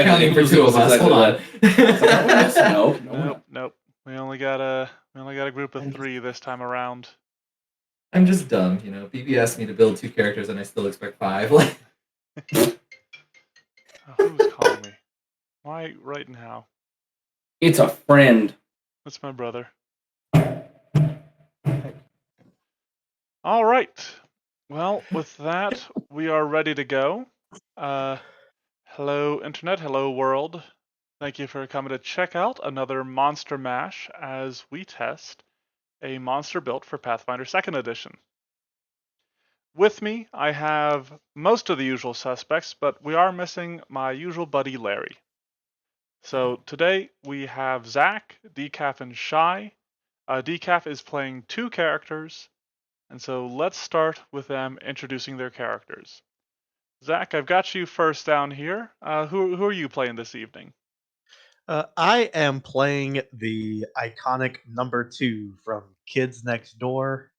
Counting for two of us. Hold on. Nope. We only got a group of 3 this time around. I'm just dumb, BB asked me to build 2 characters, and I still expect 5. Who's calling me? Why right now? It's a friend. That's my brother. All right. Well, with that, we are ready to go. Hello, Internet. Hello, world. Thank you for coming to check out another Monster Mash as we test a monster built for Pathfinder 2nd Edition. With me, I have most of the usual suspects, but we are missing my usual buddy Larry. So today we have Zach, Decaf, and Shy. Decaf is playing 2 characters, and so let's start with them introducing their characters. Zach, I've got you first down here. Who are you playing this evening? I am playing the iconic number 2 from Kids Next Door,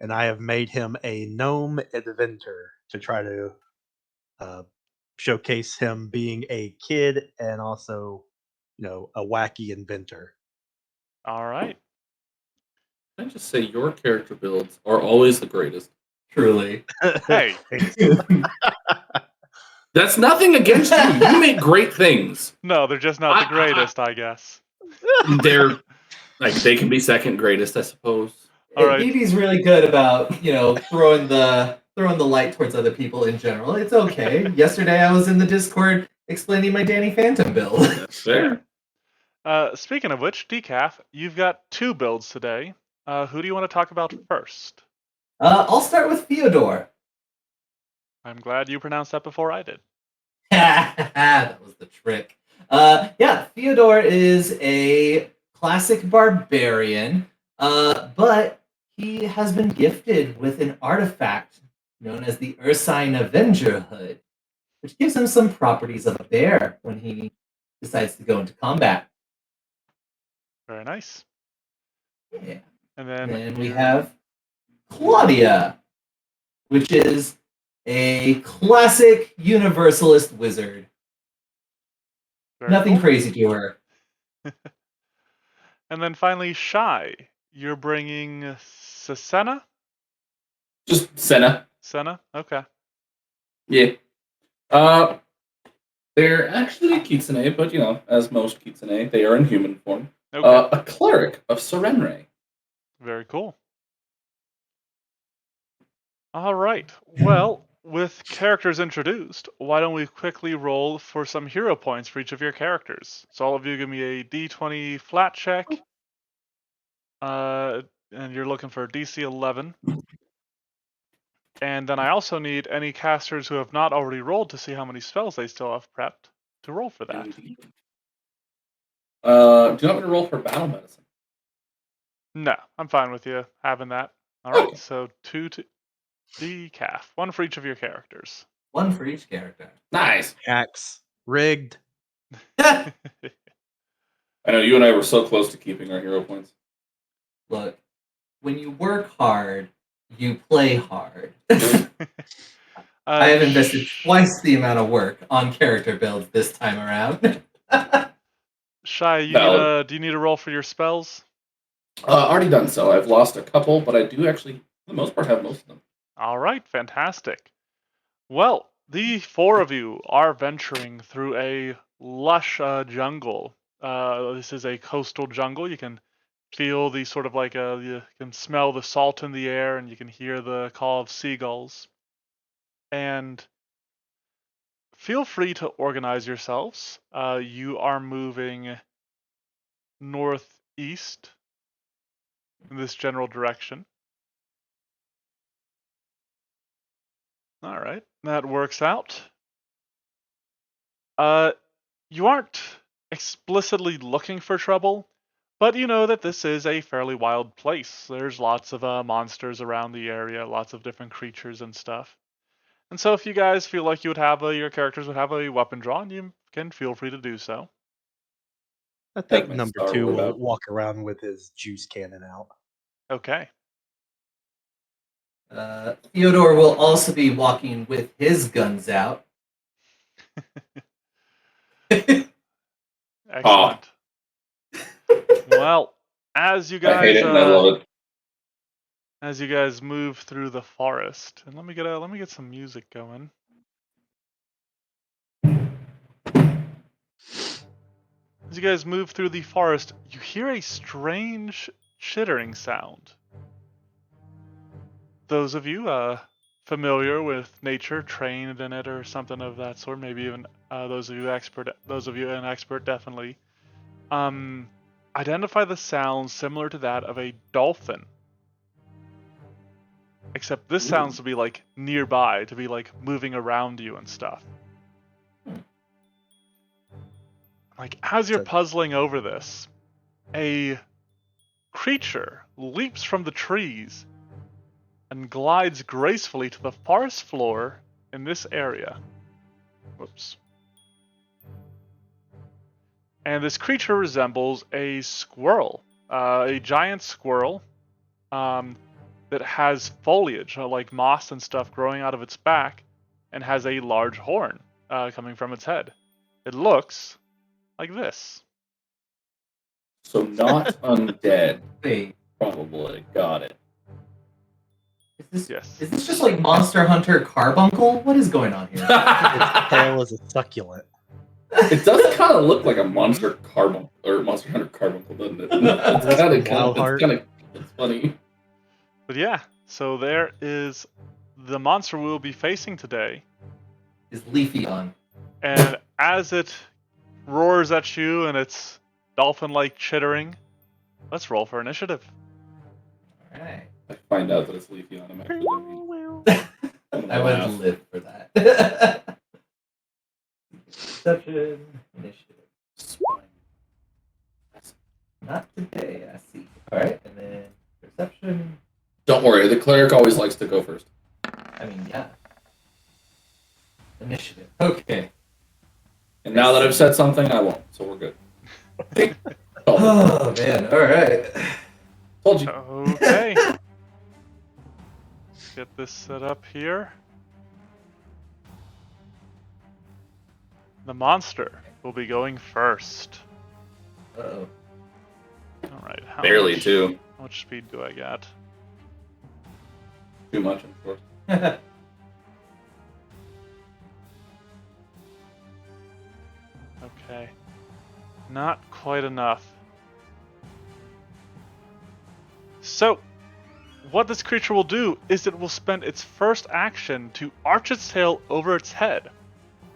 and I have made him a gnome inventor to try to showcase him being a kid and also, a wacky inventor. All right. Can I just say your character builds are always the greatest? Truly. Hey. That's nothing against you. You make great things. No, they're just not the greatest, I guess. They're they can be second greatest, I suppose. All right. BB's really good about, throwing the light towards other people in general. It's okay. Yesterday I was in the Discord explaining my Danny Phantom build. That's fair. Speaking of which, Decaf, you've got 2 builds today. Who do you want to talk about first? I'll start with Theodore. I'm glad you pronounced that before I did. That was the trick. Theodore is a classic barbarian, but he has been gifted with an artifact known as the Ursine Avengerhood, which gives him some properties of a bear when he decides to go into combat. Very nice. Yeah. And then we have Claudia, which is a classic universalist wizard. Nothing crazy to her. And then finally, Shy. You're bringing Senna? Just Senna. Senna? Okay. Yeah. They're actually Kitsune, but as most Kitsune, they are in human form. Okay. A cleric of Serenre. Very cool. All right. Well, with characters introduced, why don't we quickly roll for some hero points for each of your characters? So all of you give me a D20 flat check. And you're looking for a DC 11. And then I also need any casters who have not already rolled to see how many spells they still have prepped to roll for that. Do you want me to roll for battle medicine? No, I'm fine with you having that. All right, so 2 to Decaf. 1 for each of your characters. 1 for each character. Nice. Hacks. Rigged. I know you and I were so close to keeping our hero points. Look, when you work hard, you play hard. I have invested twice the amount of work on character builds this time around. Shy, do you need a roll for your spells? Already done so. I've lost a couple, but I do actually, for the most part, have most of them. All right, fantastic. Well, the 4 of you are venturing through a lush jungle. This is a coastal jungle. You can feel the sort of you can smell the salt in the air, and you can hear the call of seagulls. And feel free to organize yourselves. You are moving northeast in this general direction. All right, that works out. You aren't explicitly looking for trouble, but you know that this is a fairly wild place. There's lots of monsters around the area, lots of different creatures and stuff. And so if you guys feel like you would have your characters would have a weapon drawn, you can feel free to do so. I think number 2 will walk around with his juice cannon out. Okay. Theodore will also be walking with his guns out. Excellent. Well, as you I hate guys it and I love it. as you guys move through the forest, and let me get some music going. As you guys move through the forest, you hear a strange chittering sound. Those of you familiar with nature, trained in it, or something of that sort, maybe even those of you an expert, definitely. Identify the sound similar to that of a dolphin. Except this sounds to be like nearby, to be like moving around you and stuff. Like as you're puzzling over this, a creature leaps from the trees and glides gracefully to the forest floor in this area. Whoops. And this creature resembles a squirrel, a giant squirrel that has foliage, like moss and stuff, growing out of its back, and has a large horn coming from its head. It looks like this. So not undead, Wait, probably. Got it. Yes. is this just like Monster Hunter Carbuncle? What is going on here? Its tail is a succulent. It does kind of look like a Monster Carbuncle or Monster Hunter Carbuncle, doesn't it? It's funny. But yeah, so there is the monster we will be facing today. Is Leafeon. And as it roars at you and its dolphin-like chittering, let's roll for initiative. Alright. I find out that it's Leafy on him. Actually, I would live for that. Perception, initiative. Not today, I see. Alright, and then perception. Don't worry, the cleric always likes to go first. I mean, yeah. Initiative. Okay. And now that I've said something, I won't. So we're good. Oh, man. Alright. Told you. Okay. Get this set up here. The monster will be going first. Uh-oh. Alright, Barely, too. How much speed do I got? Too much, of course. Okay. Not quite enough. So, what this creature will do is it will spend its first action to arch its tail over its head,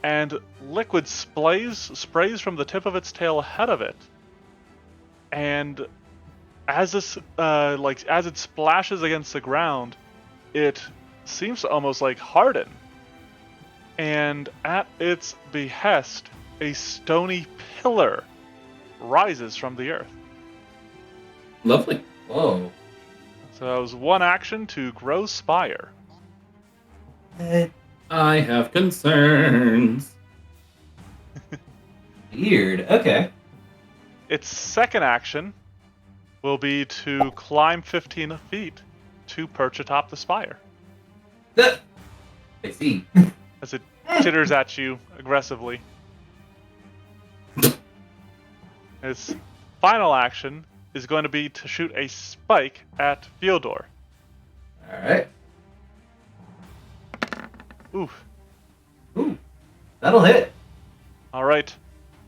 and liquid sprays from the tip of its tail ahead of it. And as this, as it splashes against the ground, it seems to almost like harden. And at its behest, a stony pillar rises from the earth. Lovely. Whoa. So that was one action to grow spire. I have concerns. Weird. Okay. Its second action will be to climb 15 feet to perch atop the spire. I see. As it chitters at you aggressively. Its final action is going to be to shoot a spike at Fyodor. Alright. Oof. Ooh. That'll hit. Alright.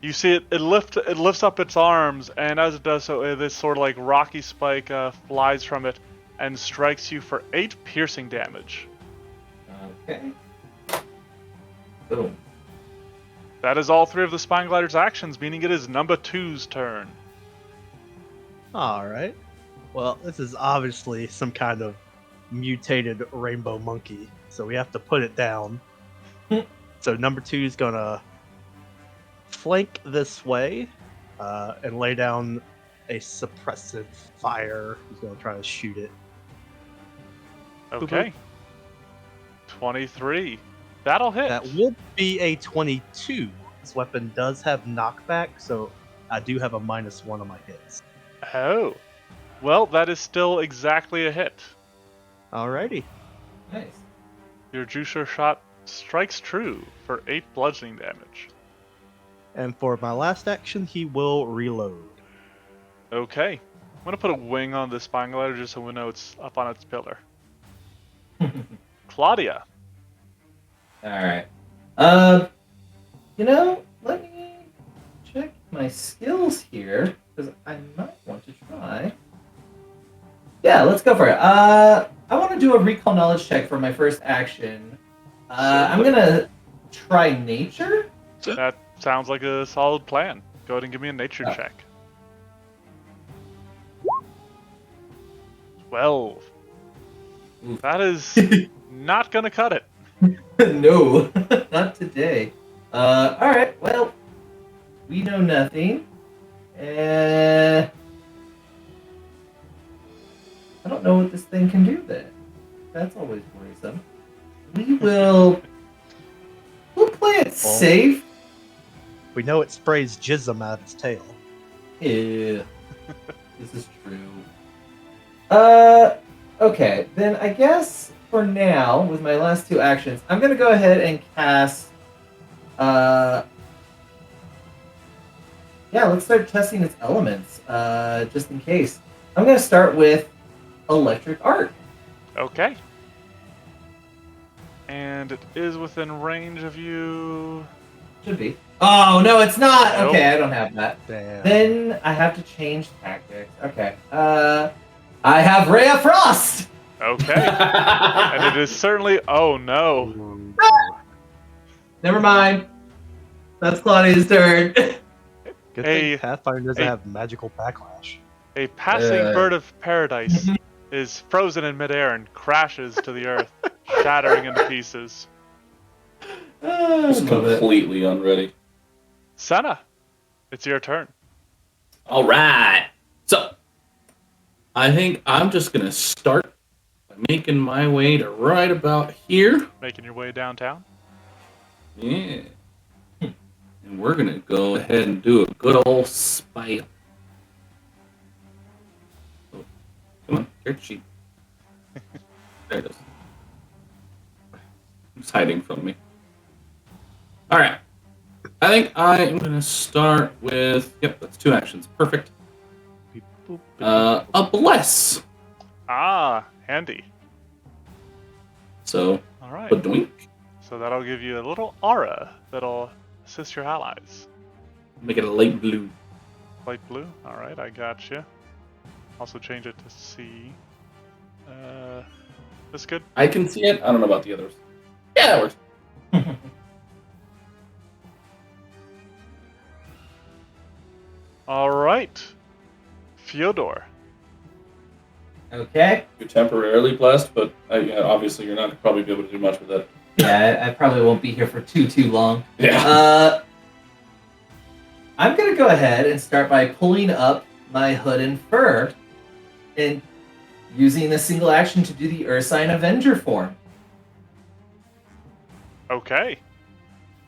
You see it lifts up its arms, and as it does so, this sort of like rocky spike flies from it and strikes you for 8 piercing damage. Okay. Boom. That is all 3 of the Spineglider's actions, meaning it is number 2's turn. All right. Well, this is obviously some kind of mutated rainbow monkey, so we have to put it down. So number 2 is gonna flank this way and lay down a suppressive fire. He's gonna try to shoot it. Okay. 23. That'll hit. That would be a 22. This weapon does have knockback, so I do have a -1 on my hits. Oh. Well, that is still exactly a hit. Alrighty. Nice. Your juicer shot strikes true for 8 bludgeoning damage. And for my last action, he will reload. Okay. I'm gonna put a wing on the Spineglider just so we know it's up on its pillar. Claudia. All right. Let me check my skills here because I might want to try. Yeah, let's go for it. I want to do a recall knowledge check for my first action. I'm gonna try nature. That sounds like a solid plan. Go ahead and give me a nature check. 12. Oof. That is not gonna cut it. No, not today. All right. Well, we know nothing. I don't know what this thing can do then. That's always worrisome. We'll play it safe. We know it sprays jism out of its tail. Yeah, this is true. Okay, then I guess for now, with my last two actions, I'm gonna go ahead and cast. Yeah, let's start testing its elements, just in case. I'm gonna start with electric arc. Okay. And it is within range of you. Should be. Oh no, it's not. Nope. Okay, I don't have that. Damn. Then I have to change tactics. Okay. I have Ray of Frost. Okay. And it is certainly. Oh no. Never mind. That's Claudia's turn. Good A- thing Pathfinder doesn't a- have magical backlash. A passing bird of paradise is frozen in midair and crashes to the earth, shattering into pieces. Just Love it. completely unready. Senna, it's your turn. All right. So, I think I'm just going to start by making my way to right about here. Making your way downtown. Yeah. And we're going to go ahead and do a good old spite. Oh, come on, dirt sheet. There it is. It's hiding from me. All right. I think I am going to start with, yep, that's two actions. Perfect. A bless. Ah, handy. So, All right. a doink. So that'll give you a little aura that'll assist your allies. Make it a light blue. Light blue. All right, I got you. Also change it to C. That's good. I can see it. I don't know about the others. Yeah, that works. All right, Fyodor. Okay. You're temporarily blessed, but yeah, obviously you're not going to probably be able to do much with that. Yeah, I probably won't be here for too long. Yeah. I'm gonna go ahead and start by pulling up my hood and fur, and using a single action to do the Ursine Avenger form. Okay.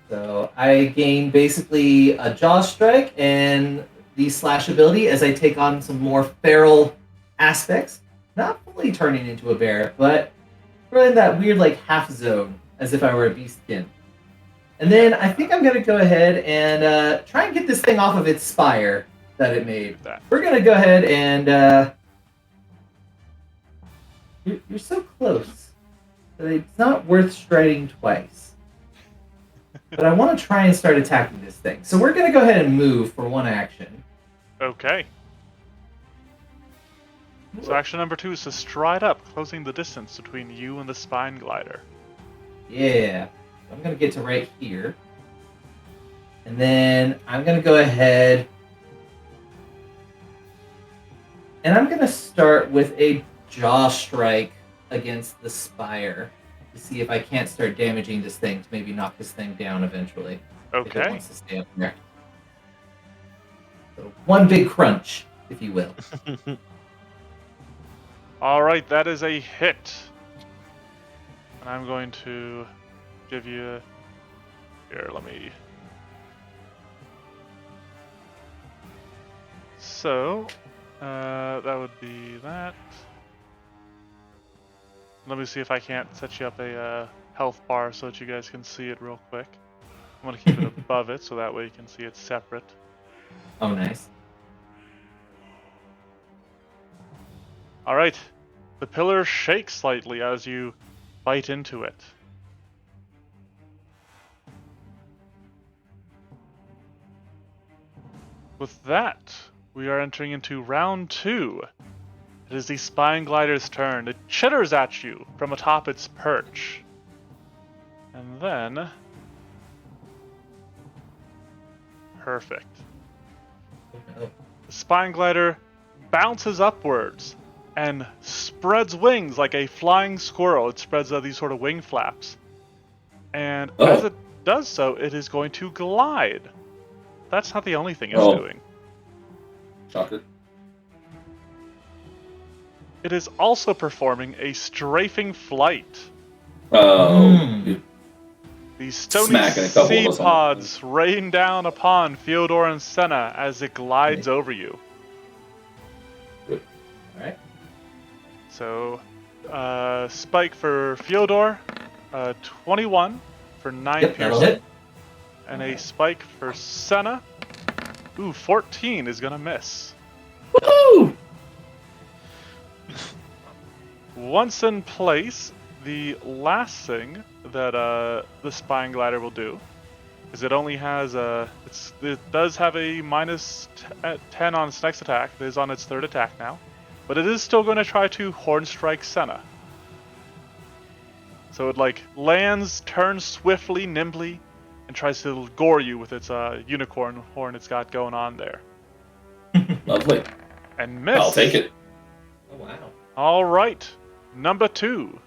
So I gain basically a jaw strike and the slash ability as I take on some more feral aspects. Not fully turning into a bear, but we're in that weird like half zone, as if I were a beastkin. And then I think I'm going to go ahead and try and get this thing off of its spire that it made. We're going to go ahead and... You're so close that it's not worth striding twice. But I want to try and start attacking this thing. So we're going to go ahead and move for one action. Okay. So action number 2 is to stride up, closing the distance between you and the Spineglider. Yeah. I'm going to get to right here. And then I'm going to go ahead and I'm going to start with a jaw strike against the spire to see if I can't start damaging this thing to maybe knock this thing down eventually. If it Okay. wants to stay up there. So one big crunch, if you will. All right, that is a hit. And I'm going to give you... Here, let me... So, that would be that. Let me see if I can't set you up a health bar so that you guys can see it real quick. I'm going to keep it above it so that way you can see it separate. Oh, nice. All right. The pillar shakes slightly as you bite into it. With that, we are entering into round 2. It is the Spineglider's turn. It chitters at you from atop its perch. And then... Perfect. Oh, The Spineglider bounces upwards and spreads wings like a flying squirrel. It spreads these sort of wing flaps. And as it does so, it is going to glide. That's not the only thing it's doing. Shocker. It is also performing a strafing flight. Oh. These stony Smacking a couple sea of us on the pods rain down upon Fyodor and Senna as it glides over you. Good. Alright. So, spike for Fyodor, 21 for 9 Yep, that'll piercing. hit. And a spike for Senna. Ooh, 14 is gonna miss. Woo! Once in place, the last thing that the Spineglider will do is it only has it does have a minus 10 on its next attack. It is on its 3rd attack now, but it is still going to try to horn strike Senna. So it lands, turns swiftly, nimbly, and tries to gore you with its unicorn horn it's got going on there. Lovely. And miss. I'll take it. Oh, wow. All right, number 2.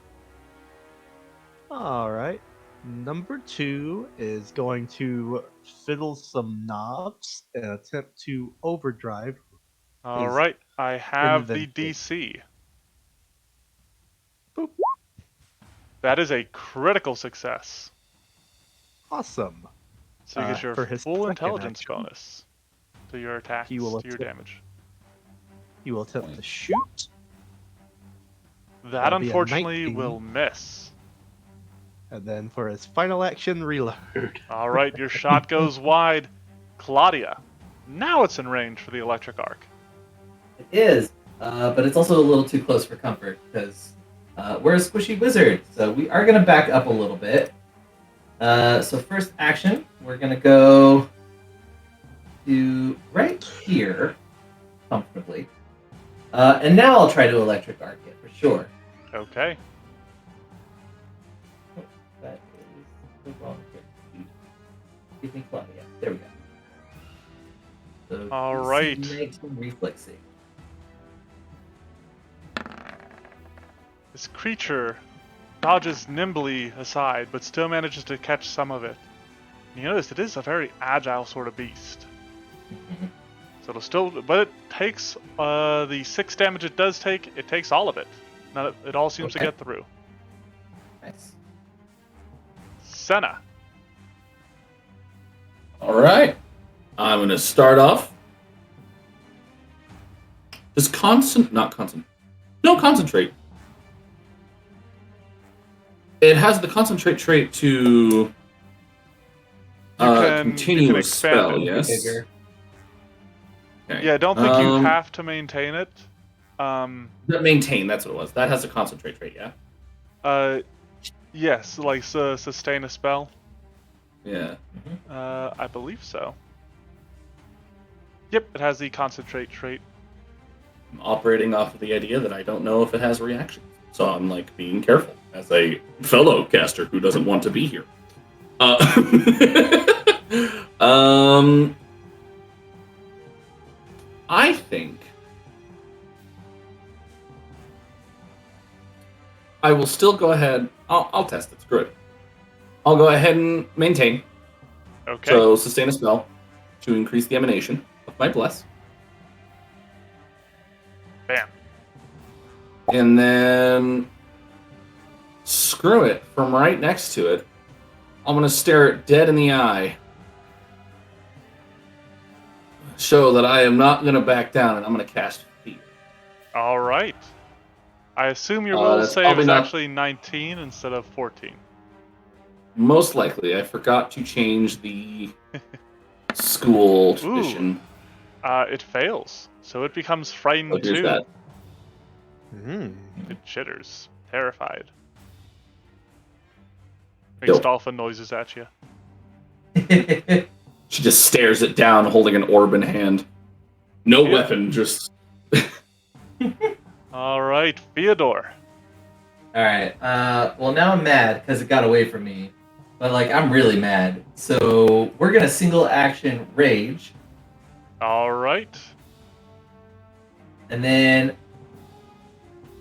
All right. Number 2 is going to fiddle some knobs and attempt to overdrive. All Is right, I have the invented. DC. Boop. That is a critical success. Awesome. So you get your for his full second intelligence action, bonus to your attacks, he will to your attempt- damage. He will attempt to shoot. That That'll be a unfortunately 19. will miss. And then for his final action, reload. All right, your shot goes wide. Claudia, now it's in range for the electric arc. It is, but it's also a little too close for comfort because we're a squishy wizard, so we are going to back up a little bit. So first action, we're going to go to right here, comfortably. And now I'll try to electric arc it for sure. Okay. That is the wrong thing. Give me Claudia. There we go. So All DC right. 19 reflex save. This creature dodges nimbly aside, but still manages to catch some of it. And you notice it is a very agile sort of beast. So it'll still, but it takes the 6 damage it does take. It takes all of it. Now it all seems to Okay. get through. Nice. Senna. All right. I'm going to start off. Does concentrate. It has the concentrate trait to can continue a expand spell, it. yes? Bigger. Okay. Yeah, I don't think you have to maintain it. Maintain, that's what it was. That has a concentrate trait, yeah? Yes, sustain a spell. Yeah. I believe so. Yep, it has the concentrate trait. I'm operating off of the idea that I don't know if it has reaction. So I'm being careful as a fellow caster who doesn't want to be here. I think I will still go ahead. I'll test it. Screw it. I'll go ahead and maintain. Okay. So sustain a spell to increase the emanation of my bless. Bam. And then screw it, from right next to it, I'm going to stare it dead in the eye. Show that I am not going to back down, and I'm going to cast Fear. All right. I assume your will That's save probably is not- actually 19 instead of 14. Most likely. I forgot to change the school tradition. It fails. So it becomes frightened So here's 2. that. It chitters, terrified. Makes Dope. dolphin noises at you. She just stares it down, holding an orb in hand. No Yeah. weapon, just... All right, Fyodor. Alright, well now I'm mad because it got away from me. But like, I'm really mad. So we're gonna single action rage. All right. And then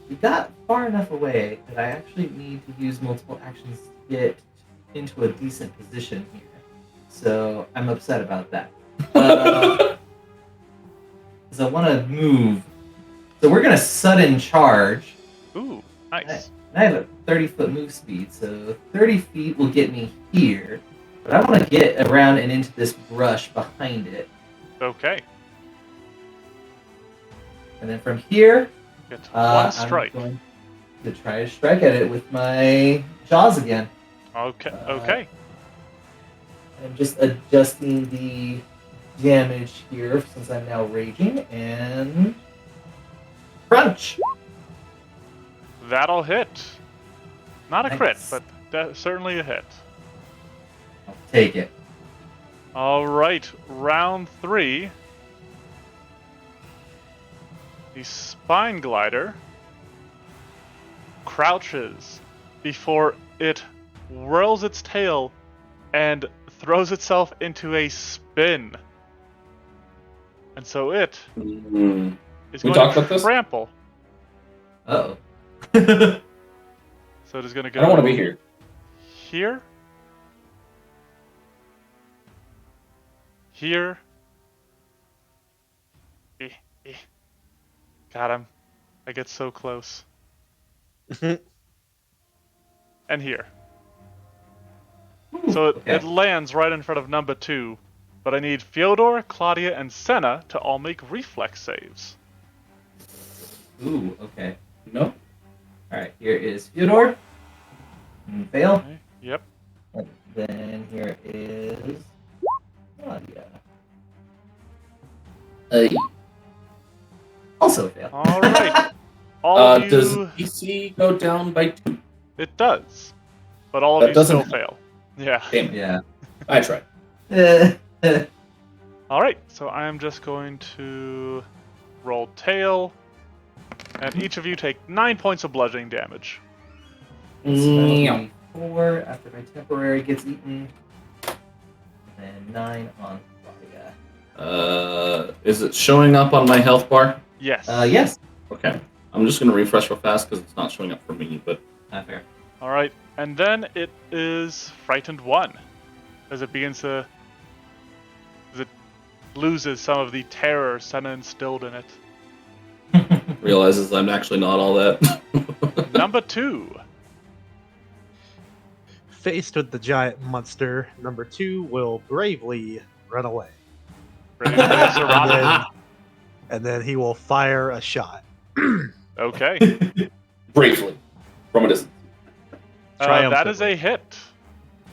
we got far enough away that I actually need to use multiple actions to get into a decent position here. So I'm upset about that. Because I want to move. So we're going to sudden charge. Ooh, nice. I have a 30-foot move speed, so 30 feet will get me here. But I want to get around and into this brush behind it. Okay. And then from here, Get one strike. I'm going to try to strike at it with my jaws again. Okay. Okay. I'm just adjusting the damage here since I'm now raging, and crunch. That'll hit. Not a crit, Nice. but certainly a hit. I'll take it. All right, round 3. The Spineglider crouches before it whirls its tail and throws itself into a spin. And so it Mm. is We going talked to about this? trample. Uh-oh. So it is going to go I don't want to be here. here, here. Eh, eh. Got him. I get so close. And here. So Okay. it lands right in front of number 2, but I need Fyodor, Claudia, and Senna to all make reflex saves. Ooh, okay. No? Alright, here is Fyodor. Fail. Okay. Yep. And then here is Claudia. Also fail. All right. All of you. Does DC go down by 2? It does, but all of That you doesn't still fail. Yeah. Damn it. Yeah. I tried. All right. So I am just going to roll tail, and each of you take 9 points of bludgeoning damage. So that'll be 4 after my temporary gets eaten. And then 9 on Claudia. Is it showing up on my health bar? Yes. Yes. Okay. I'm just going to refresh real fast because it's not showing up for me, but... Not fair. All right, and then it is frightened 1, as it begins to, as it loses some of the terror Senna instilled in it. realizes I'm actually not all that. Number 2. Faced with the giant monster, number 2 will bravely run away. Bravely as a rocket. And then he will fire a shot. Okay. Bravely. From a distance. That is a hit.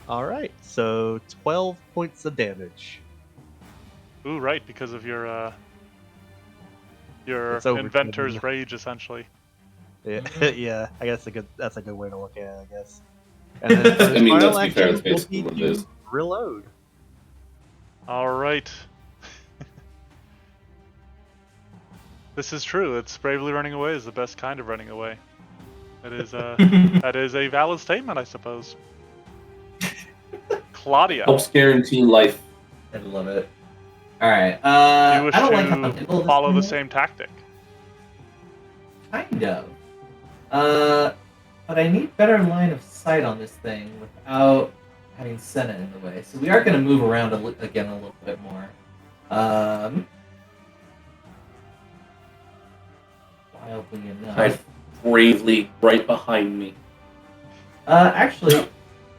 All right, so 12 points of damage. Ooh, right, because of your It's over, inventor's Kevin. rage, essentially. Yeah, yeah, I guess that's a good way to look at it, I guess. And then for I his mean, final let's be fair, action that's will basically be what it to is. reload. All right. This is true. It's bravely running away is the best kind of running away. That is that is a valid statement, I suppose. Claudia, Helps guarantee life. I love it. Alright, you wish I don't like how to nimble this follow thing the is. same tactic. Kind of. But I need better line of sight on this thing without having Senna in the way. So we are going to move around again a little bit more. Wildly enough. Right. Bravely right behind me. Actually,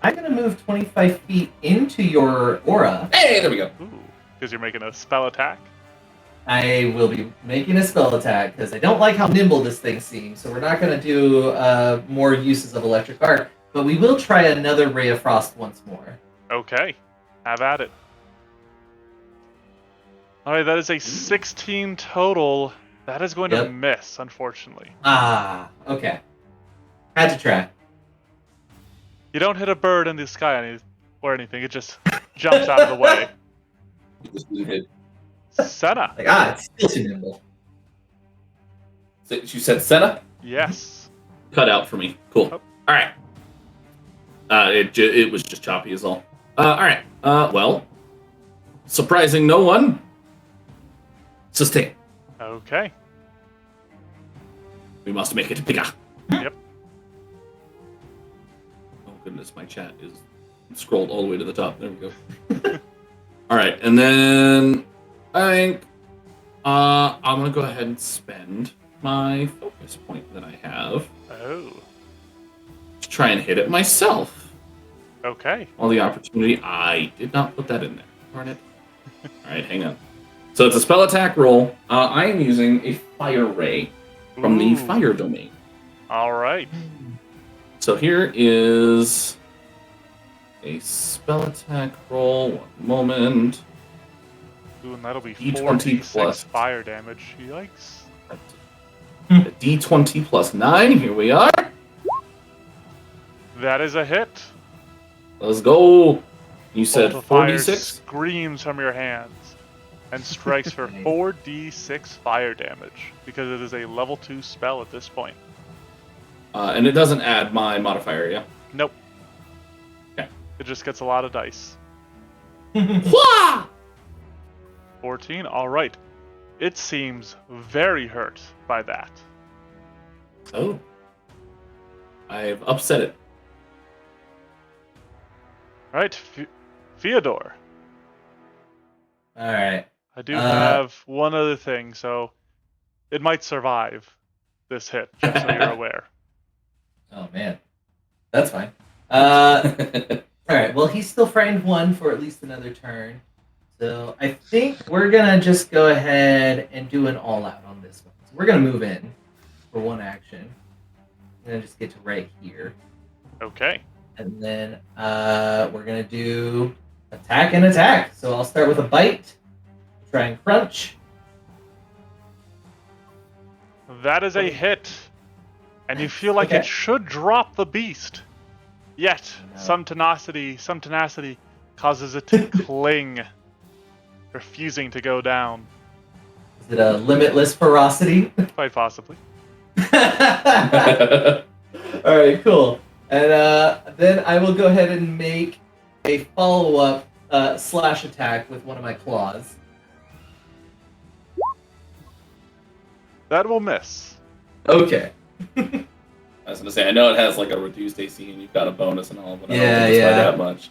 I'm going to move 25 feet into your aura. Hey, there we go. Ooh, because you're making a spell attack. I will be making a spell attack because I don't like how nimble this thing seems. So we're not going to do more uses of electric arc. but we will try another Ray of Frost once more. Okay, have at it. All right, that is a 16 total. That is going to Yep. miss, unfortunately. Ah, okay. Had to try. You don't hit a bird in the sky or anything. It just jumps out of the way. Just didn't hit. Senna. Like, it's still too nimble. So you said Senna? Yes. Cut out for me. Cool. Oh. All right. It was just choppy is all. All right. Well, surprising no one. Sustain. Okay. We must make it bigger. Yep. Oh goodness, my chat is scrolled all the way to the top. There we go. All right, and then I think I'm gonna go ahead and spend my focus point that I have Oh. to try and hit it myself. Okay. All the opportunity. I did not put that in there. Darn it. All right, hang on. So it's a spell attack roll. I am using a fire ray from the Ooh. fire domain. All right. So here is a spell attack roll. One moment. Ooh, and that'll be D20 4d6 plus. fire damage. Yikes. A D20 plus 9. Here we are. That is a hit. Let's go. You said Bolt of fire 4d6? screams from your hands and strikes for 4d6 fire damage because it is a level 2 spell at this point. And it doesn't add my modifier, yeah? Nope. Okay. It just gets a lot of dice. Wah! 14. All right. It seems very hurt by that. Oh. I've upset it. All right, Fyodor. All right. I do have one other thing, so it might survive this hit, just so you're aware. Oh man, that's fine. All right. Well, he's still frightened one for at least another turn, so I think we're gonna just go ahead and do an all-out on this one. So we're gonna move in for one action. I'm gonna just get to right here, Okay. and then we're gonna do attack and attack. So I'll start with a bite, try and crunch. That is a hit. And you feel like Okay. it should drop the beast. Yet, No. some tenacity causes it to cling, refusing to go down. Is it a limitless ferocity? Quite possibly. All right, cool. And then I will go ahead and make a follow-up slash attack with one of my claws. That will miss. Okay. I was gonna say, I know it has like a reduced AC and you've got a bonus and all, but I Yeah, don't think it's by yeah. that much.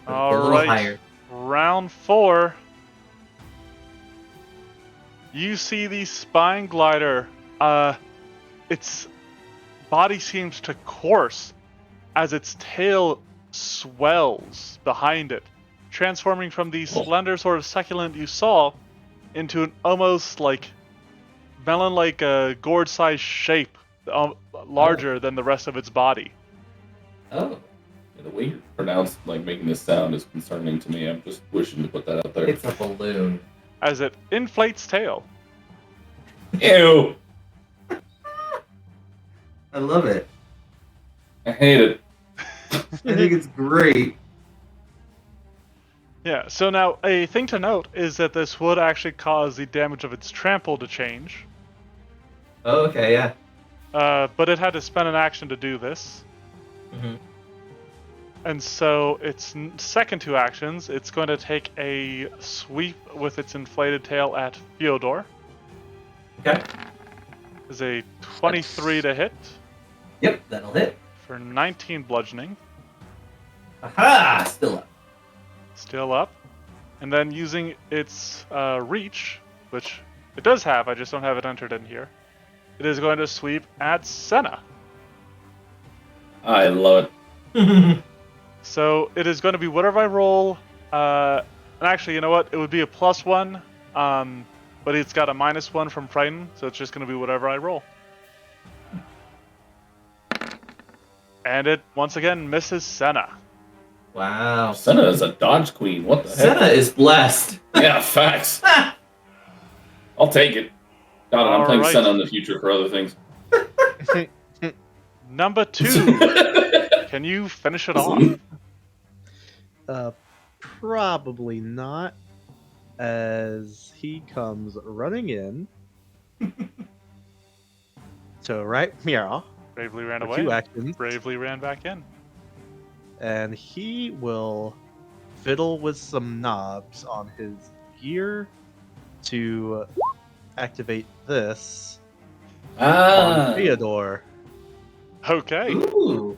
A All little right. higher. Round 4. You see the Spineglider. Its body seems to course as its tail swells behind it, transforming from the slender sort of succulent you saw into an almost like melon-like gourd-sized shape, larger than the rest of its body. Oh, Yeah, the way you pronounce like making this sound is concerning to me. I'm just wishing to put that out there. it's a balloon. As it inflates tail. Ew! I love it. I hate it. I think it's great. Yeah, so now a thing to note is that this would actually cause the damage of its trample to change. Oh, okay, yeah. But it had to spend an action to do this. Mm-hmm. And so its second 2 actions, it's going to take a sweep with its inflated tail at Fyodor. Okay. Is a 23 to hit Yep, that'll hit. for 19 bludgeoning. Aha! Still up. Still up. And then using its reach, which it does have, I just don't have it entered in here. It is going to sweep at Senna. I love it. So it is going to be whatever I roll. And actually, you know what? It would be a +1, but it's got a -1 from Frighten, so it's just going to be whatever I roll. And it once again misses Senna. Wow. Senna is a dodge queen. What the heck? Senna is blessed. Yeah, facts. I'll take it. God, I'm playing Alright. Senna in the future for other things. Number 2. Can you finish it off? Probably not, as he comes running in. So right here, Bravely ran for away. 2 actions, Bravely ran back in. and he will fiddle with some knobs on his gear to activate this on Theodore. Okay. Ooh.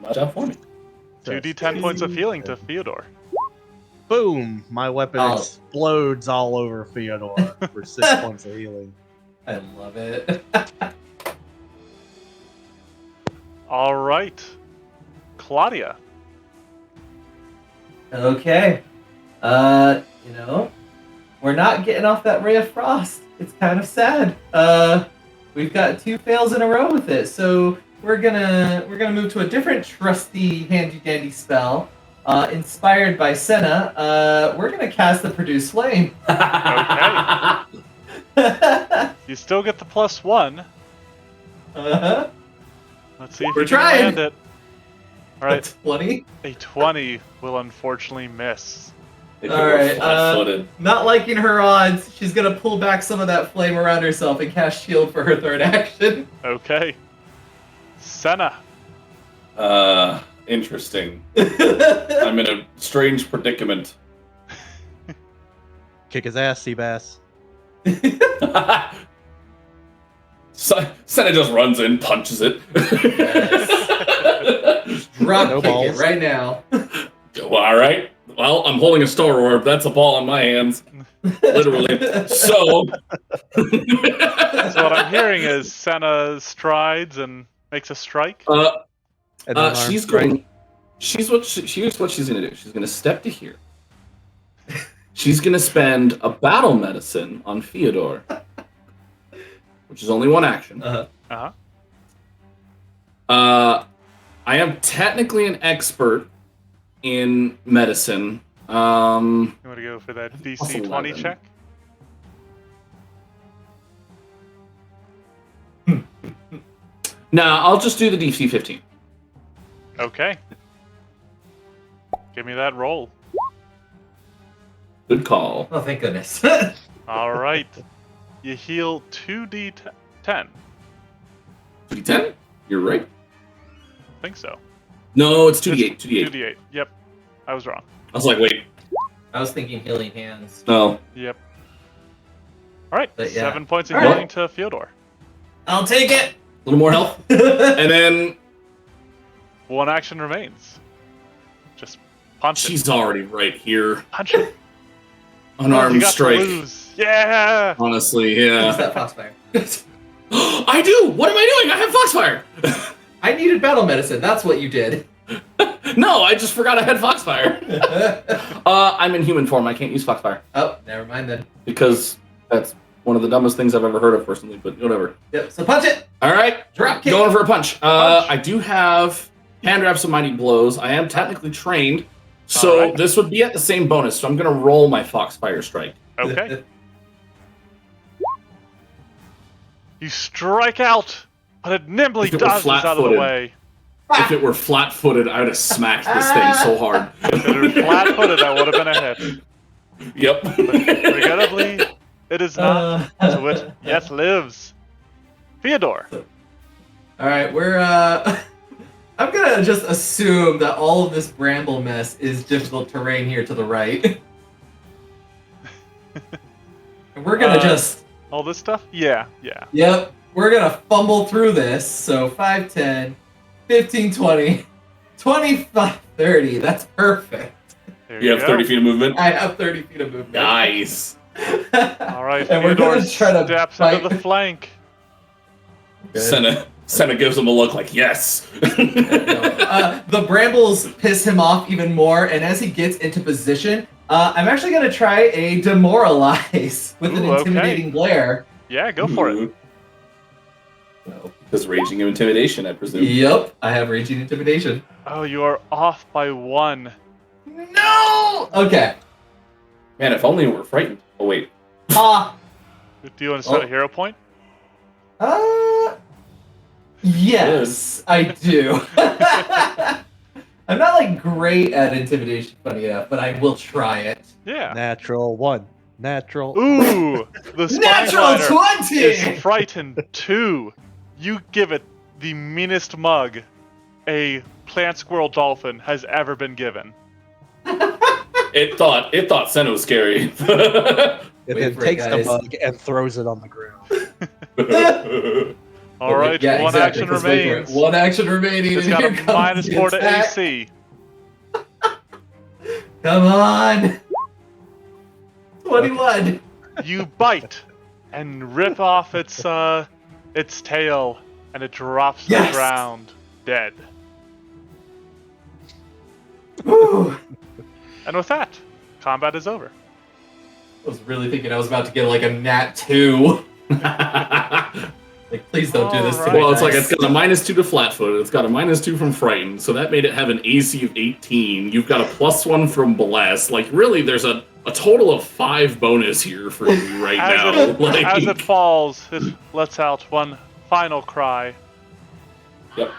Watch out for me. 2d10 points of healing to Theodore. Boom! My weapon Oh. explodes all over Theodore for 6 points of healing. I love it. All right. Claudia. Okay. We're not getting off that ray of frost. It's kind of sad. We've got 2 fails in a row with it, so we're gonna move to a different trusty handy dandy spell. Inspired by Senna, we're gonna cast the Produce Flame. Okay. You still get the +1. Uh-huh. Let's see if We're you can trying. land it. All right. 20. A 20 will unfortunately miss. If All you were right, flat-footed. Not liking her odds, she's gonna pull back some of that flame around herself and cast Shield for her 3rd action. Okay. Senna. Interesting. I'm in a strange predicament. Kick his ass, Seabass. Senna just runs in, punches it. Drop No kick it balls. right now. Well, all right. Well, I'm holding a Star Orb. That's a ball in my hands. Literally. So. So what I'm hearing is Senna strides and makes a strike. And unarmed She's strike. going. Here's what she's gonna do. She's gonna step to here. She's gonna spend a battle medicine on Theodore, which is only 1 action. Uh-huh. I am technically an expert in medicine. You want to go for that DC Plus 20 11. check? Nah, I'll just do the DC 15. Okay. Give me that roll. Good call. Oh, thank goodness. All right. You heal 2d10. D10? You're right. I think so. No, it's 2d8. It's 2d8. 2d8. Yep. I was wrong. I was like, wait. I was thinking healing hands. No. Yep. All right. But yeah. 7 points of All right. healing to Fyodor. I'll take it. A little more health. And then 1 action remains. Just punch it. she's already right here. Punch it. Unarmed You got strike. to lose. Yeah. Honestly, Use yeah. that Foxfire. I do! What am I doing? I have Foxfire! I needed battle medicine. That's what you did. No, I just forgot I had Foxfire. I'm in human form. I can't use Foxfire. Oh, never mind then. Because that's one of the dumbest things I've ever heard of personally, but whatever. Yep. So punch it. All right. Drop kick. Going for a punch. Punch. I do have hand wraps of mighty blows. I am technically trained. So All right. this would be at the same bonus. So I'm going to roll my Foxfire strike. Okay. You strike out, but it nimbly If it were dodges out of the flat-footed. way. If it were flat-footed, I would have smacked this thing so hard. If it was flat-footed, that would have been a hit. Yep. Regrettably, it is not. So it yet lives. Fyodor. All right, we're. I'm gonna just assume that all of this bramble mess is difficult terrain here to the right. And we're gonna just. All this stuff? Yeah. Yep, we're gonna fumble through this. So 5, 10, 15, 20, 25, 30. That's perfect. There You have go. 30 feet of movement? I have 30 feet of movement. Nice. All right, And we're Fyodor gonna try to steps bite. into the flank. Good. Senna gives him a look like, yes. The brambles piss him off even more, and as he gets into position, I'm actually going to try a demoralize with an Ooh, okay. intimidating glare. Yeah, go for it. Ooh. Well, because raging intimidation, I presume. Yep, I have raging intimidation. Oh, you are off by 1. No. Okay. Man, if only we were frightened. Oh wait. Ah. Do you want to start Oh. a hero point? Yes, I do. I'm not like great at intimidation, funny enough, but I will try it. Yeah. Natural 1. Natural. Ooh, the Natural Spineglider is 20. frightened 2. You give it the meanest mug a plant squirrel dolphin has ever been given. It thought Sen was scary. It Wait then for it, takes the guys. mug and throws it on the ground. All right, Yeah, one exactly, action 'cause wait for it. remains. One action remaining. It's and got here a comes the -4 to attack. AC. Come on. 21. You bite and rip off its tail, and it drops to Yes! the ground, dead. Whew. And with that, combat is over. I was really thinking I was about to get like a nat 2. Like, please don't do this to me. Well, it's like guys. it's got a -2 to flat-footed. It's got a -2 from frightened, so that made it have an AC of 18. You've got a +1 from bless. Like, really, there's a total of 5 bonus here for you right now. As it falls, it lets out one final cry. Yep.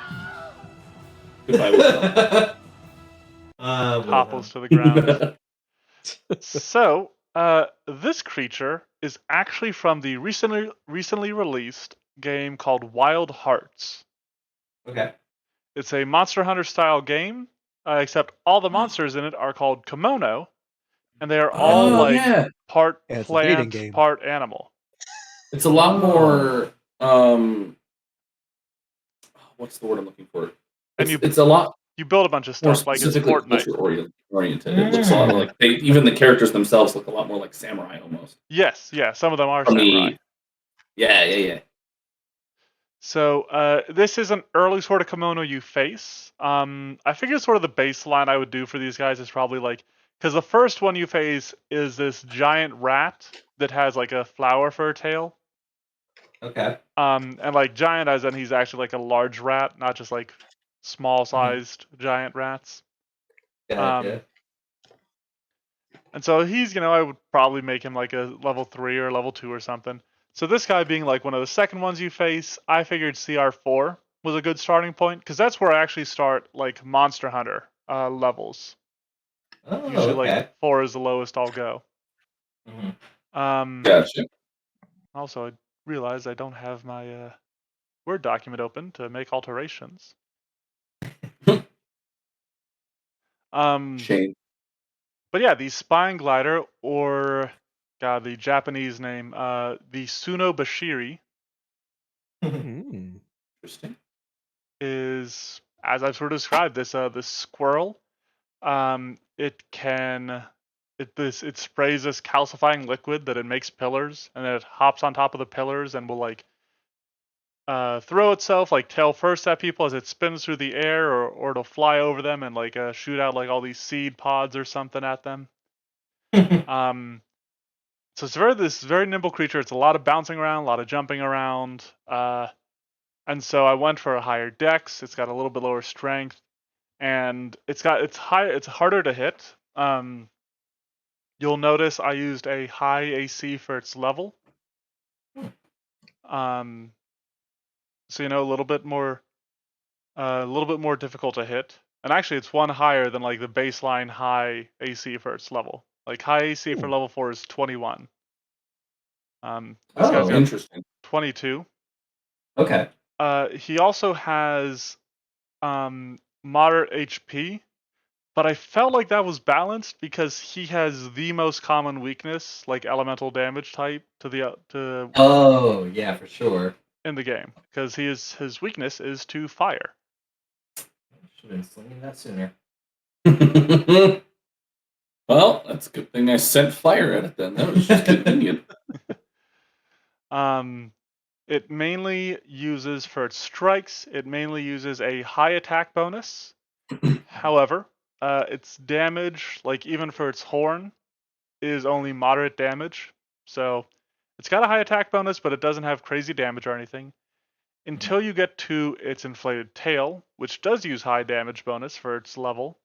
Goodbye. Will. Topples to the ground. So, this creature is actually from the recently released game called Wild Hearts. Okay. It's a Monster Hunter style game, except all the monsters in it are called kimono, and they are all yeah. part Yeah, it's a dating plant, game. part animal. It's a lot more. What's the word I'm looking for? It's a lot You build a bunch of more stuff like it's specifically Fortnite. culture oriented. It looks a lot like even the characters themselves look a lot more like samurai almost. Yes, yeah, some of them are From samurai. Yeah. So this is an early sort of kimono you face. I figure sort of the baseline I would do for these guys is probably like, because the first one you face is this giant rat that has like a flower for a tail. Okay. And like giant as in he's actually like a large rat, not just like small sized giant rats. Gotcha. And so he's, I would probably make him like a level 3 or level 2 or something. So this guy being like one of the second ones you face, I figured CR4 was a good starting point because that's where I actually start like Monster Hunter levels. Oh, Usually okay. like 4 is the lowest I'll go. Gotcha. Also, I realized I don't have my Word document open to make alterations. Shame. But yeah, the Spineglider, or the Japanese name, the Suno Bashiri, Interesting. is, as I've sort of described, this squirrel. It sprays this calcifying liquid that it makes pillars, and then it hops on top of the pillars and will like throw itself like tail first at people as it spins through the air, or it'll fly over them and like shoot out like all these seed pods or something at them. So it's this very nimble creature. It's a lot of bouncing around, a lot of jumping around, and so I went for a higher dex. It's got a little bit lower strength, and it's harder to hit. You'll notice I used a high AC for its level. So a little bit more difficult to hit. And actually, it's one higher than like the baseline high AC for its level. Like high AC for level 4 is 21. This guy's got Interesting. 22. Okay. He also has moderate HP, but I felt like that was balanced because he has the most common weakness, like elemental damage type, Oh, yeah, for sure. in the game, because his weakness is to fire. Should have been slinging that sooner. Well, that's a good thing I sent fire at it then. That was just convenient. It mainly uses, for its strikes, it mainly uses a high attack bonus. However, its damage, like even for its horn, is only moderate damage. So it's got a high attack bonus, but it doesn't have crazy damage or anything. until you get to its inflated tail, which does use high damage bonus for its level,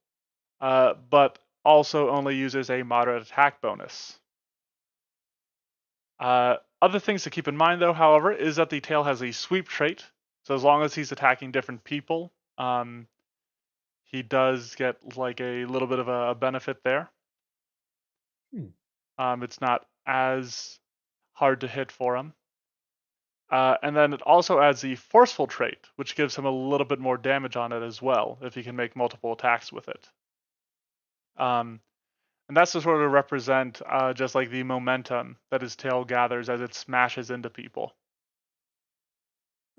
but also only uses a moderate attack bonus. Other things to keep in mind, though, however, is that the tail has a sweep trait. So as long as he's attacking different people, he does get like a little bit of a benefit there. It's not as hard to hit for him. And then it also adds the forceful trait, which gives him a little bit more damage on it as well, if he can make multiple attacks with it. And that's to sort of represent just like the momentum that his tail gathers as it smashes into people.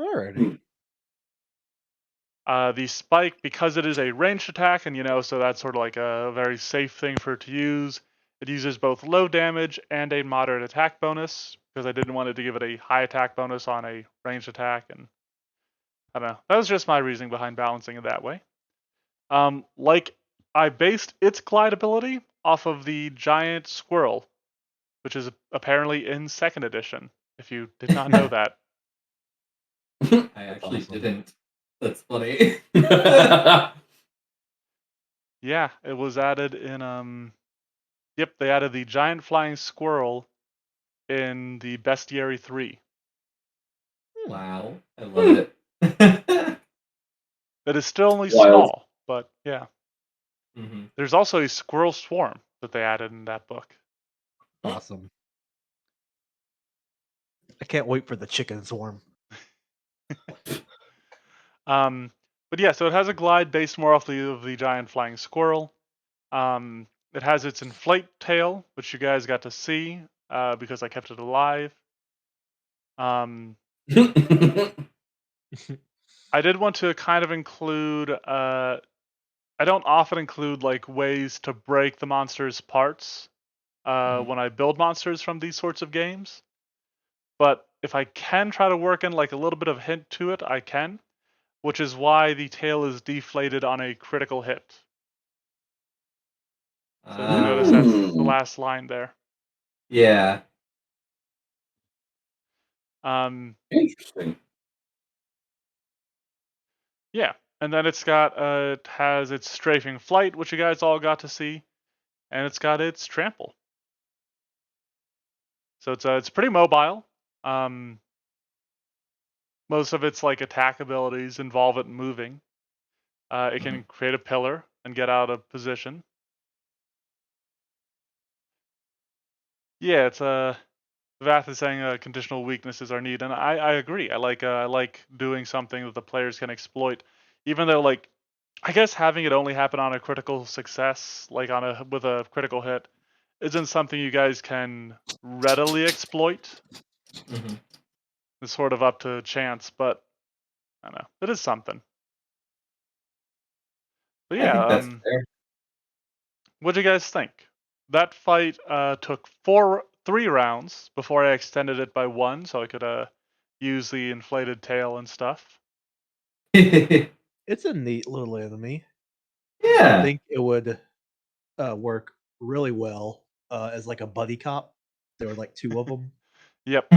Alrighty. The spike, because it is a ranged attack, and so that's sort of like a very safe thing for it to use. It uses both low damage and a moderate attack bonus, because I didn't want it to give it a high attack bonus on a ranged attack, and I don't know. That was just my reasoning behind balancing it that way. Like I based its glide ability off of the giant squirrel, which is apparently in 2nd edition, if you did not know that. I actually awesome. didn't. That's funny. Yeah, it was added in yep, they added the giant flying squirrel in the Bestiary 3. Wow, I love it. It is still only Wild. small, but yeah. Mm-hmm. There's also a squirrel swarm that they added in that book. Awesome. I can't wait for the chicken swarm. But yeah, so it has a glide based more off the giant flying squirrel. It has its inflate tail, which you guys got to see because I kept it alive. I did want to kind of include. I don't often include like ways to break the monster's parts when I build monsters from these sorts of games. But if I can try to work in like a little bit of hint to it, I can. Which is why the tail is deflated on a critical hit. So if you notice, that's the last line there. Yeah. Interesting. Yeah, and then it has its strafing flight, which you guys all got to see, and it's got its trample. So it's pretty mobile. Most of its like attack abilities involve it moving. It can create a pillar and get out of position. Yeah, it's Vath is saying conditional weaknesses are neat, and I agree. I like doing something that the players can exploit, even though like I guess having it only happen on a critical success, like with a critical hit, isn't something you guys can readily exploit. Mm-hmm. It's sort of up to chance, but I don't know. It is something. But I yeah, think that's fair. what do you guys think? That fight took 3 rounds before I extended it by 1, so I could use the inflated tail and stuff. It's a neat little enemy. I Yeah. think it would work really well as like a buddy cop. There were like 2 of them. Yep.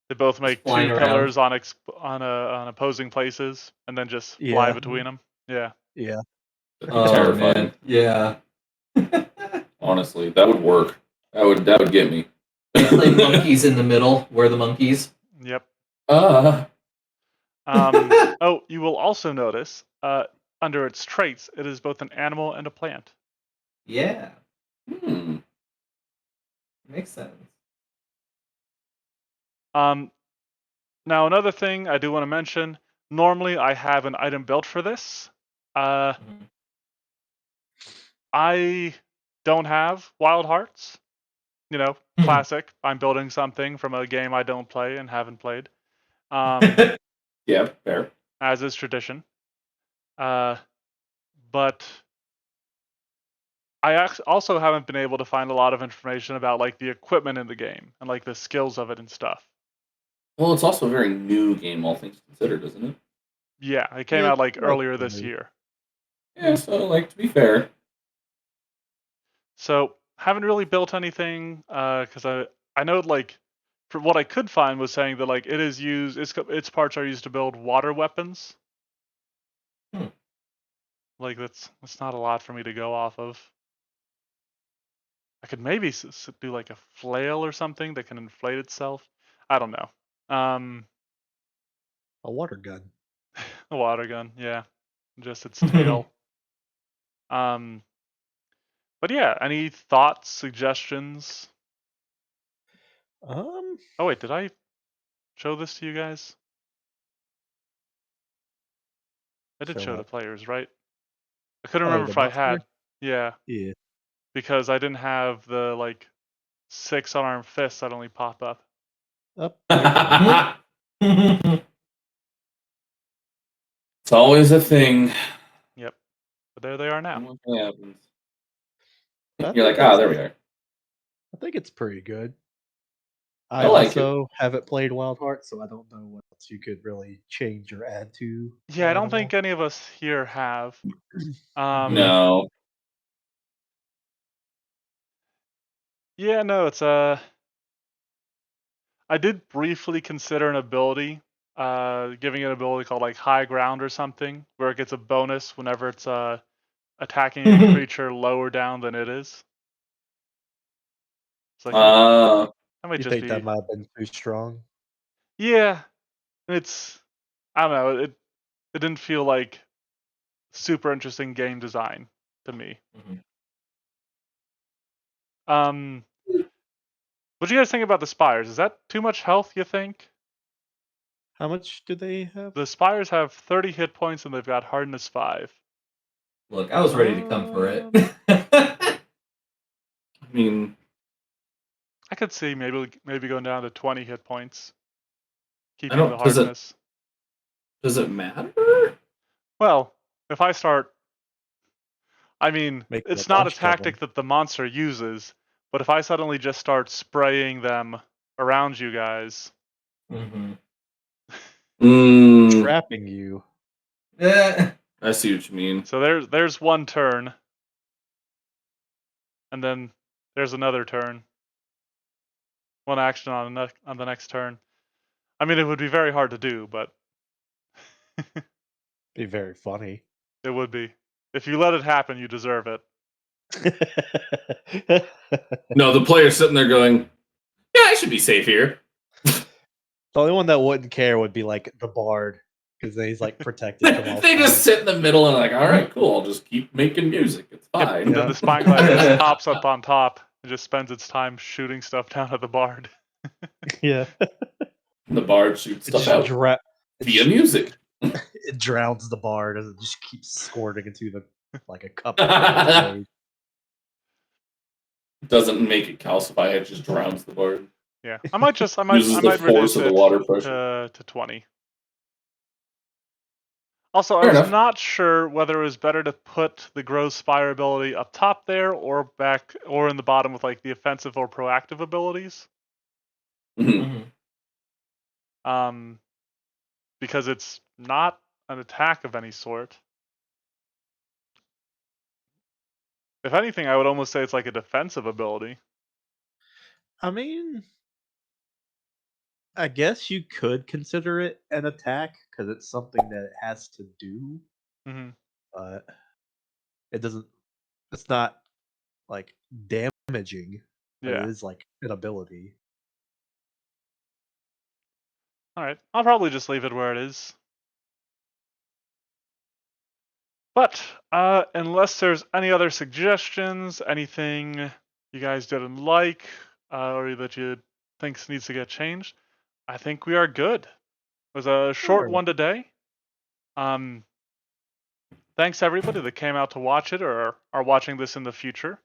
They both make 2 flying around. pillars on opposing places, and then just fly Yeah. between them. Yeah. Yeah. Oh Terrifying. man. Yeah. Honestly, that would work. That would get me. Like monkeys in the middle. Where are the monkeys? Yep. Uh, Oh, you will also notice under its traits, it is both an animal and a plant. Yeah. hmm. Makes sense. Now another thing I do want to mention. Normally, I have an item built for this. I don't have Wild Hearts. Classic. I'm building something from a game I don't play and haven't played. Yeah, fair. As is tradition. But I also haven't been able to find a lot of information about like the equipment in the game and like the skills of it and stuff. Well, it's also a very new game, all things considered, isn't it? Yeah, it came out like earlier this year. Yeah, so like to be fair. So haven't really built anything because I know like what I could find was saying that like it is used, its parts are used to build water weapons. Hmm. Like that's not a lot for me to go off of. I could maybe do like a flail or something that can inflate itself. I don't know. A water gun. A water gun, yeah, just its tail. But yeah, any thoughts, suggestions? Um, Oh wait, did I show this to you guys? I did show show to what? players, right? I couldn't Oh, remember the if I monster. had. Yeah, Yeah. because I didn't have the like 6 unarmed fists that only pop up. Up. It's always a thing. Yep. But there they are now. What happens? I You're think like, ah, that's there we are. I think it's pretty good. I I like it. also haven't played Wild Heart, so I don't know what else you could really change or add to. Yeah, I don't at think all. any of us here have. No. Yeah, no, it's I did briefly consider an ability, giving it an ability called like High Ground or something, where it gets a bonus whenever it's attacking a creature lower down than it is. It's like that might You just think that be. might have been too strong? Yeah, it's. I don't know. It didn't feel like super interesting game design to me. What do you guys think about the spires? Is that too much health, you think? How much do they have? The spires have 30 hit points and they've got hardness 5. Look, I was ready to come for it. I mean, I could see maybe going down to 20 hit points, I keeping the don't. Does it? hardness. Does it matter? Well, if I start, I mean, Make a it's not a bunch of them. tactic that the monster uses, but if I suddenly just start spraying them around you guys, Mhm. Trapping you. I see what you mean. so there's one turn, and then there's another turn, one action on the next turn. I mean, it would be very hard to do, but Be very funny. it would be. If you let it happen, you deserve it. No, the player's sitting there going, "Yeah, I should be safe here." The only one that wouldn't care would be like the bard, because then he's like protected from all They just sides. sit in the middle and like, all right, cool. I'll just keep making music. It's Yep, fine. and then the Spineglider just pops up on top and just spends its time shooting stuff down at the bard. Yeah. The bard shoots It stuff just out via music. it drowns the bard as it just keeps squirting into the like a cup. Doesn't make it calcify; it just drowns the bard. Yeah, I might Uses the reduce force of the it water pressure. to 20. Also, I Fair was enough. not sure whether it was better to put the Grow Spire ability up top there or back or in the bottom with like the offensive or proactive abilities. Mhm. Because it's not an attack of any sort. If anything, I would almost say it's like a defensive ability. I mean, I guess you could consider it an attack because it's something that it has to do, Mm-hmm. but it doesn't. It's not like damaging, but it Yeah. is like an ability. All right. I'll probably just leave it where it is. But unless there's any other suggestions, anything you guys didn't like, or that you think needs to get changed, I think we are good. It was a short Alright. one today. Thanks everybody that came out to watch it or are watching this in the future,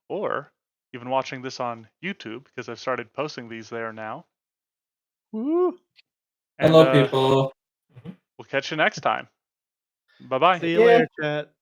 or even watching this on YouTube because I've started posting these there now. Woo. And Hello, people. we'll catch you next time. Bye bye. See you Yeah. later, chat.